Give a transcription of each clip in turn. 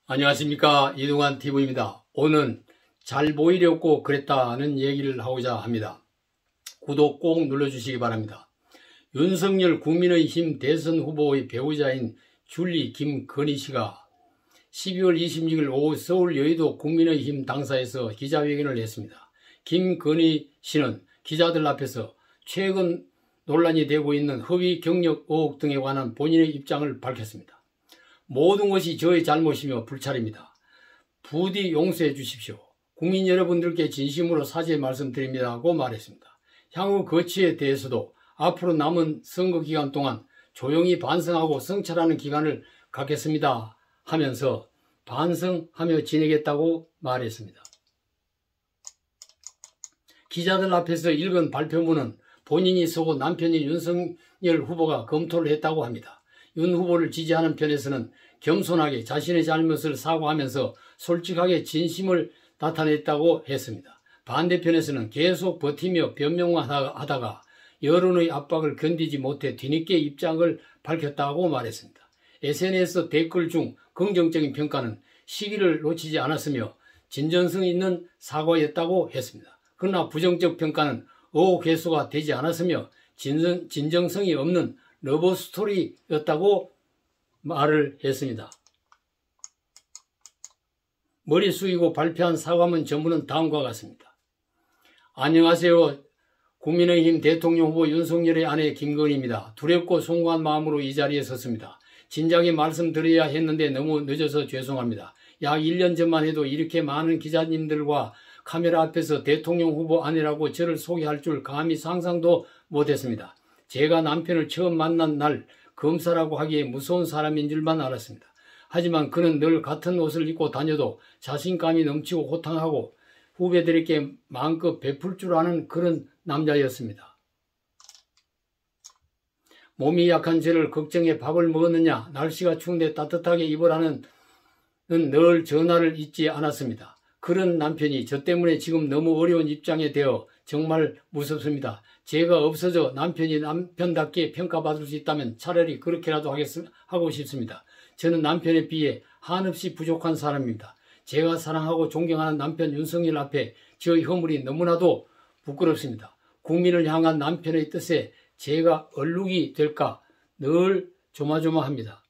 안녕하십니까, 이동환 TV입니다. 오늘 잘 보이려고 그랬다는 얘기를 하고자 합니다. 구독 꼭 눌러주시기 바랍니다. 윤석열 국민의힘 대선 후보의 배우자인 줄리 김건희 씨가 12월 26일 오후 서울 여의도 국민의힘 당사에서 기자회견을 했습니다. 김건희 씨는 기자들 앞에서 최근 논란이 되고 있는 허위 경력 의혹 등에 관한 본인의 입장을 밝혔습니다. 모든 것이 저의 잘못이며 불찰입니다. 부디 용서해 주십시오. 국민 여러분들께 진심으로 사죄 말씀드립니다고 말했습니다. 향후 거취에 대해서도 앞으로 남은 선거 기간 동안 조용히 반성하고 성찰하는 기간을 갖겠습니다 하면서 반성하며 지내겠다고 말했습니다. 기자들 앞에서 읽은 발표문은 본인이 쓰고 남편인 윤석열 후보가 검토를 했다고 합니다. 윤 후보를 지지하는 편에서는 겸손하게 자신의 잘못을 사과하면서 솔직하게 진심을 나타냈다고 했습니다. 반대편에서는 계속 버티며 변명하다가 여론의 압박을 견디지 못해 뒤늦게 입장을 밝혔다고 말했습니다. SNS 댓글 중 긍정적인 평가는 시기를 놓치지 않았으며 진정성 있는 사과였다고 했습니다. 그러나 부정적 평가는 의혹 해소가 되지 않았으며 진정성이 없는 러브스토리였다고 말을 했습니다. 머리 숙이고 발표한 사과문 전부는 다음과 같습니다. 안녕하세요. 국민의힘 대통령 후보 윤석열의 아내 김건희입니다. 두렵고 송구한 마음으로 이 자리에 섰습니다. 진작에 말씀드려야 했는데 너무 늦어서 죄송합니다. 약 1년 전만 해도 이렇게 많은 기자님들과 카메라 앞에서 대통령 후보 아내라고 저를 소개할 줄 감히 상상도 못했습니다. 제가 남편을 처음 만난 날 검사라고 하기에 무서운 사람인 줄만 알았습니다. 하지만 그는 늘 같은 옷을 입고 다녀도 자신감이 넘치고 호탕하고 후배들에게 마음껏 베풀 줄 아는 그런 남자였습니다. 몸이 약한 저를 걱정해 밥을 먹었느냐, 날씨가 추운데 따뜻하게 입으라는 늘 전화를 잊지 않았습니다. 그런 남편이 저 때문에 지금 너무 어려운 입장에 되어 정말 무섭습니다. 제가 없어져 남편이 남편답게 평가받을 수 있다면 차라리 그렇게라도 하고 싶습니다. 저는 남편에 비해 한없이 부족한 사람입니다. 제가 사랑하고 존경하는 남편 윤석열 앞에 저의 허물이 너무나도 부끄럽습니다. 국민을 향한 남편의 뜻에 제가 얼룩이 될까 늘 조마조마합니다.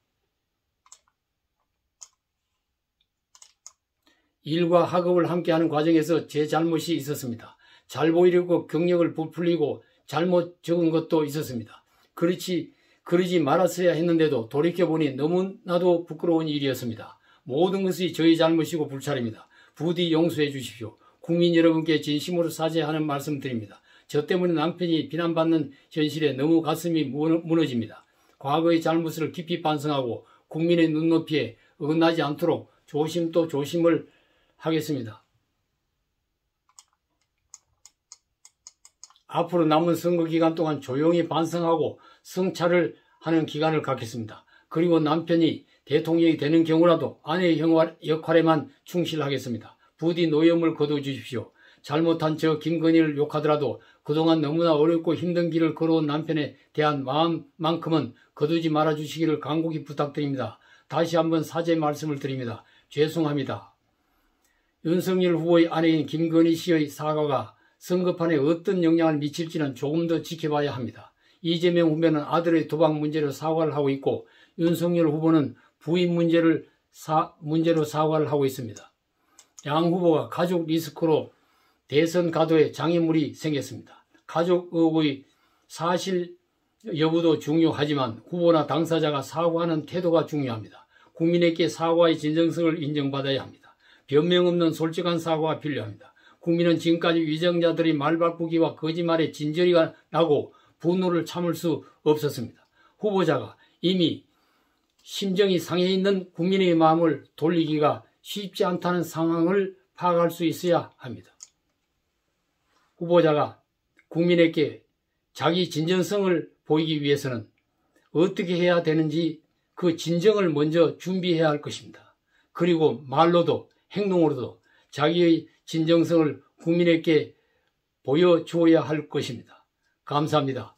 일과 학업을 함께하는 과정에서 제 잘못이 있었습니다. 잘 보이려고 경력을 부풀리고 잘못 적은 것도 있었습니다. 그러지 말았어야 했는데도 돌이켜보니 너무나도 부끄러운 일이었습니다. 모든 것이 저희 잘못이고 불찰입니다. 부디 용서해 주십시오. 국민 여러분께 진심으로 사죄하는 말씀드립니다. 저 때문에 남편이 비난받는 현실에 너무 가슴이 무너집니다. 과거의 잘못을 깊이 반성하고 국민의 눈높이에 어긋나지 않도록 조심 또 조심을 하겠습니다. 앞으로 남은 선거 기간 동안 조용히 반성하고 성찰을 하는 기간을 갖겠습니다. 그리고 남편이 대통령이 되는 경우라도 아내의 역할에만 충실하겠습니다. 부디 노여움을 거둬주십시오. 잘못한 저 김건희를 욕하더라도 그동안 너무나 어렵고 힘든 길을 걸어온 남편에 대한 마음만큼은 거두지 말아주시기를 간곡히 부탁드립니다. 다시 한번 사죄 말씀을 드립니다. 죄송합니다. 윤석열 후보의 아내인 김건희 씨의 사과가 선거판에 어떤 영향을 미칠지는 조금 더 지켜봐야 합니다. 이재명 후보는 아들의 도박 문제로 사과를 하고 있고 윤석열 후보는 부인 문제로 사과를 하고 있습니다. 양 후보가 가족 리스크로 대선 가도에 장애물이 생겼습니다. 가족 의혹의 사실 여부도 중요하지만 후보나 당사자가 사과하는 태도가 중요합니다. 국민에게 사과의 진정성을 인정받아야 합니다. 변명 없는 솔직한 사과가 필요합니다. 국민은 지금까지 위정자들의 말바꾸기와 거짓말에 진저리가 나고 분노를 참을 수 없었습니다. 후보자가 이미 심정이 상해 있는 국민의 마음을 돌리기가 쉽지 않다는 상황을 파악할 수 있어야 합니다. 후보자가 국민에게 자기 진정성을 보이기 위해서는 어떻게 해야 되는지 그 진정을 먼저 준비해야 할 것입니다. 그리고 말로도 행동으로도 자기의 진정성을 국민에게 보여주어야 할 것입니다. 감사합니다.